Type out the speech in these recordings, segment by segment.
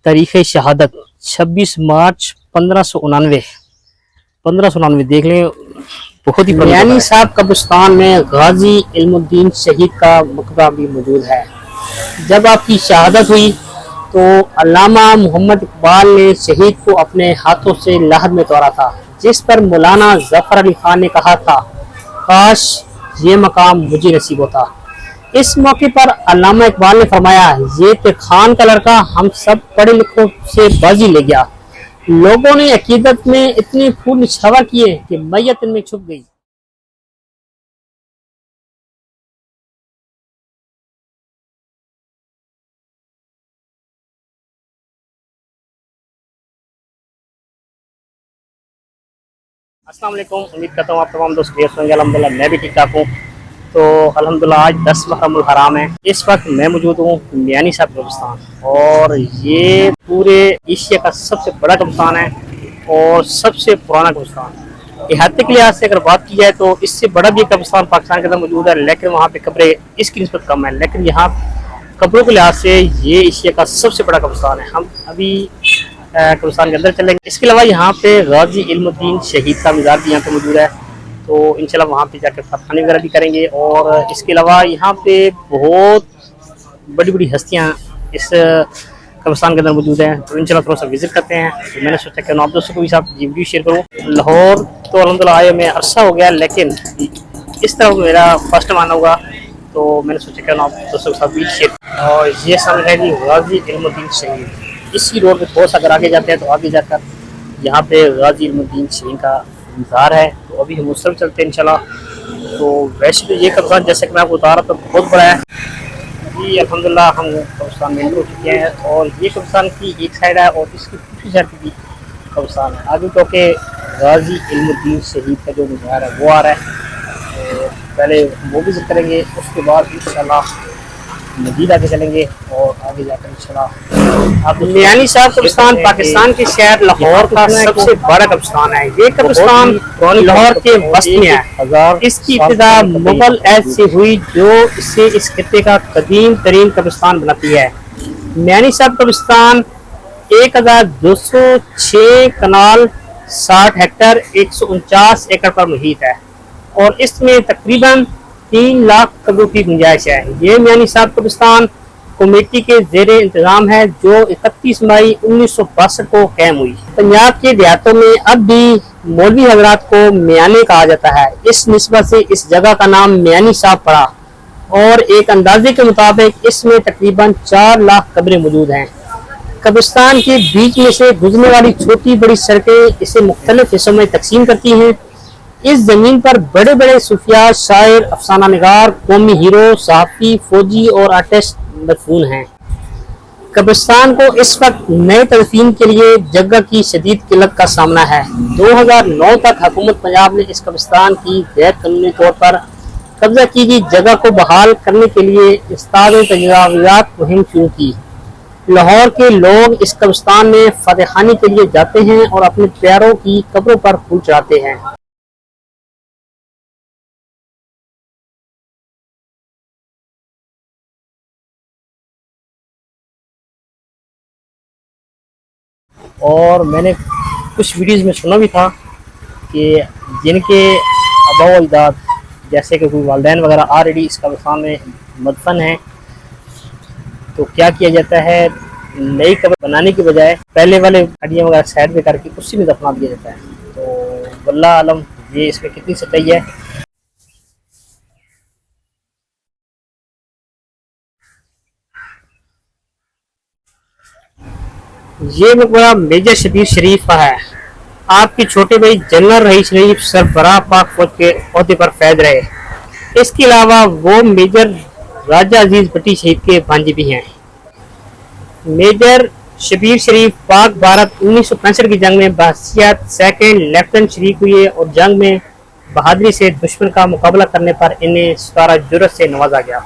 तारीख शहादत 26 मार्च 1599 देख लें। बहुत ही यानी साहब कब्रिस्तान में गाजी इल्मुद्दीन शहीद का मकबरा भी मौजूद है। जब आपकी शहादत हुई तो अल्लामा मोहम्मद इकबाल ने शहीद को अपने हाथों से lahad में तोड़ा था, जिस पर मौलाना जफर अली खान ने कहा था, काश ये मकाम मुझे नसीब होता। इस मौके पर अल्लामा इकबाल ने फरमाया, ये तो खान का लड़का हम सब पढ़े लिखों से बाजी ले गया। लोगों ने अकीदत में इतने फूल निछावर किए कि मैयत इनमें छुप गई। अस्सलाम वालेकुम, उम्मीद करता हूँ आप तमाम दोस्त खैरियत से होंगे। अल्हम्दुलिल्लाह मैं भी ठीक ठाक हूँ। तो अल्हम्दुलिल्लाह आज 10 मुहर्रम हराम है। इस वक्त मैं मौजूद हूँ मियानी साहब कब्रिस्तान, और ये पूरे एशिया का सबसे बड़ा कब्रिस्तान है और सबसे पुराना कब्रिस्तान। इहाते के लिहाज से अगर बात की जाए तो इससे बड़ा भी कब्रिस्तान पाकिस्तान के अंदर मौजूद है, लेकिन वहाँ पे कब्रें इसकी निस्बत कम है। लेकिन यहाँ कब्रों के लिहाज से ये एशिया का सबसे बड़ा कब्रिस्तान है। हम अभी कब्रिस्तान के अंदर चलेंगे। इसके अलावा यहाँ पे गाजी इल्मुद्दीन शहीद का मज़ार भी यहाँ पे मौजूद है, तो इंशाल्लाह वहाँ पे जाकर फ़तवानी वगैरह भी करेंगे। और इसके अलावा यहाँ पे बहुत बड़ी बड़ी हस्तियाँ इस कब्रिस्तान के अंदर मौजूद हैं, तो इंशाल्लाह थोड़ा सा विजिट करते हैं। तो मैंने सोचा कि आप दोस्तों को भी साथ ये वीडियो शेयर करूँ। लाहौर तो अल्हम्दुलिल्लाह आए मैं अरसा हो गया, लेकिन इस तरह मेरा फर्स्ट टाइम आना होगा, तो मैंने सोचा कि आप दोस्तों के साथ वीडियो शेयर। और ये सामने है जी गाजी इल्मुद्दीन शहीद। इसी रोड पे थोड़ा सा अगर आगे जाते हैं तो आगे जाकर यहाँ पे गाजी इल्मुद्दीन शहीद का मज़ार है। तो अभी हम उस तरफ चलते हैं इंशाल्लाह। तो वैसे तो ये कब्रिस्तान जैसे कि मैं आपको बता रहा था बहुत बड़ा है जी। अल्हम्दुलिल्लाह हम कब्रिस्तान में एंटर हो चुके हैं, और ये कब्रिस्तान की एक साइड है और इसकी दूसरी साइड भी कब्रिस्तान है। आगे तो के गाजी इल्मुद्दीन शहीद का जो मज़ार है वो आ रहा है, तो पहले वो विजिट करेंगे, उसके बाद इंशाल्लाह मज़ीद आगे चलेंगे और आगे जाकर इंशाल्लाह आप मियानी साहब कब्रिस्तान पाकिस्तान के शहर लाहौर का सबसे बड़ा कब्रिस्तान है। ये कब्रिस्तान लाहौर के वस्त में है। इसकी इब्तिदा मुगल ऐद से हुई, जो इसे इस खित्ते का कदीम तरीन कब्रिस्तान बनाती है। मियानी साहब कब्रिस्तान 1206 कनाल 60 हेक्टर 149 एकड़ पर मुहित है, और इसमें तकरीबन 3 लाख कब्रों की गुंजाइश है। ये मियानी साहब कब्रिस्तान कमेटी के जेरे इंतजाम है, जो 31 मई 1962 को कायम हुई। पंजाब के देहातों में अब भी मौलवी हजरात को मियानी कहा जाता है। इस निस्बत से इस जगह का नाम मियानी साहब पड़ा, और एक अंदाजे के मुताबिक इसमें तकरीबन 4 लाख कब्रें मौजूद हैं। कब्रिस्तान के बीच में से गुजरने वाली छोटी बड़ी सड़कें इसे मुख्तलिफ हिस्सों में तकसीम करती हैं। इस जमीन पर बड़े बड़े सूफिया, शायर, अफसाना निगार, कौमी हीरो, सहाफ़ी, फौजी और आर्टिस्ट मदफून हैं। कब्रिस्तान को इस वक्त नए तदफीन के लिए जगह की शदीद किल्लत का सामना है। 2009 तक हुकूमत पंजाब ने इस कब्रिस्तान की गैर कानूनी तौर पर कब्जा की गई जगह को बहाल करने के लिए इस्ताद तजावुज़ात मुहिम शुरू की। लाहौर के लोग इस कब्रिस्तान में फतह खानी के लिए जाते हैं और अपने प्यारों की कब्रों पर फूल चढ़ाते हैं। और मैंने कुछ वीडियोज़ में सुना भी था कि जिनके आबा व अजदाद जैसे कि कोई वालिदैन वगैरह ऑलरेडी इस कब्रिस्तान में मदफन हैं, तो क्या किया जाता है, नई कब्र बनाने की बजाय पहले वाले हड्डियाँ वगैरह साइड में करके उसी में दफना दिया जाता है। तो वल्लाह आलम ये इसमें कितनी सच्चाई है। ये मकबरा मेजर शबीर शरीफ का है। आपके छोटे भाई जनरल रईस शरीफ सरबराह पाक फौज के ओहदे पर फैज रहे। इसके अलावा वो मेजर राजा अजीज भट्टी शहीद के भांजे भी हैं। मेजर शबीर शरीफ पाक भारत 1965 की जंग में बहसियत सेकंड लेफ्टिनेंट शरीक हुए, और जंग में बहादुरी से दुश्मन का मुकाबला करने पर इन्हें 17 जुर्रत से नवाजा गया।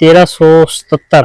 1377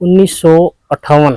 1958۔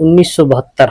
1972۔